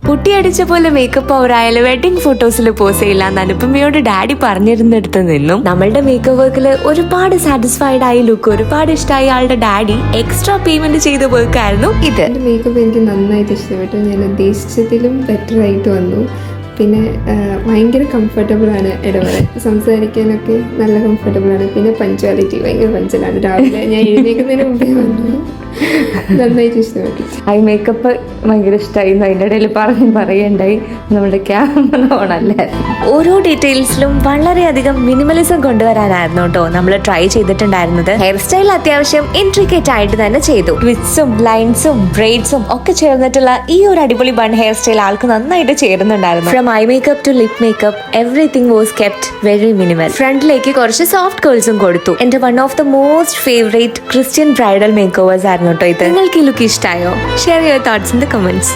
കുട്ടിയടിച്ച പോലെ makeup over ആയാലും wedding ഫോട്ടോസിൽ pose ചെയ്യില്ല അനുപമയോട് ഡാഡി പറഞ്ഞിരുന്നിടത്ത് നിന്നും നമ്മളുടെ മേക്കപ്പ് വർക്കിൽ ഒരുപാട് സാറ്റിസ്ഫൈഡ് ആയി ലുക്ക് ഒരുപാട് ഇഷ്ടമായി ആളുടെ ഡാഡി എക്സ്ട്രാ പേയ്മെന്റ് ചെയ്ത വർക്കായിരുന്നു ഇത്. മേക്കപ്പ് എനിക്ക് നന്നായിട്ട് ഇഷ്ടപ്പെട്ടു. ഞാൻ ഉദ്ദേശിച്ചതിലും ബെറ്റർ ആയിട്ട് വന്നു. പിന്നെ ഭയങ്കര കംഫർട്ടബിളാണ്. ഇടവരെ സംസാരിക്കാനൊക്കെ നല്ല കംഫർട്ടബിളാണ്. പിന്നെ പഞ്ച്വാലിറ്റി ഭയങ്കര പഞ്ചലാണ്. രാവിലെ ഞാൻ എഴുന്നേൽക്കുന്നതിന് മുമ്പേ വന്നു. നന്നായിട്ട് ഇഷ്ടപ്പെട്ടു. ഐ മേക്കപ്പ് ഭയങ്കര ഇഷ്ടമായി. അതിൻ്റെ ഇടയിൽ പറയണ്ടായി നമ്മുടെ ക്യാമറ ഓണല്ലേ. ഓരോ ഡീറ്റെയിൽസിലും വളരെയധികം മിനിമലിസം കൊണ്ടുവരാനായിരുന്നു കേട്ടോ നമ്മൾ ട്രൈ ചെയ്തിട്ടുണ്ടായിരുന്നത്. ഹെയർ സ്റ്റൈൽ അത്യാവശ്യം ഇൻട്രിക്കേറ്റ് ആയിട്ട് തന്നെ ചെയ്തു. ട്വിസ്റ്റും ലൈൻസും ബ്രെയ്ഡ്സും ഒക്കെ ചേർന്നിട്ടുള്ള ഈ ഒരു അടിപൊളി ബൺ ഹെയർ സ്റ്റൈൽ ആൾക്ക് നന്നായിട്ട് ചേരുന്നുണ്ടായിരുന്നു. From eye makeup to lip makeup everything was kept very minimal. ഫ്രണ്ടിലേക്ക് കുറച്ച് സോഫ്റ്റ് കേൾസും കൊടുത്തു. എന്റെ one of the most favourite Christian bridal makeovers ആയിരുന്നു കേട്ടോ ഇത്. നിങ്ങൾക്ക് ഈ ലുക്ക് ഇഷ്ടമായോ? Share your thoughts in the comments.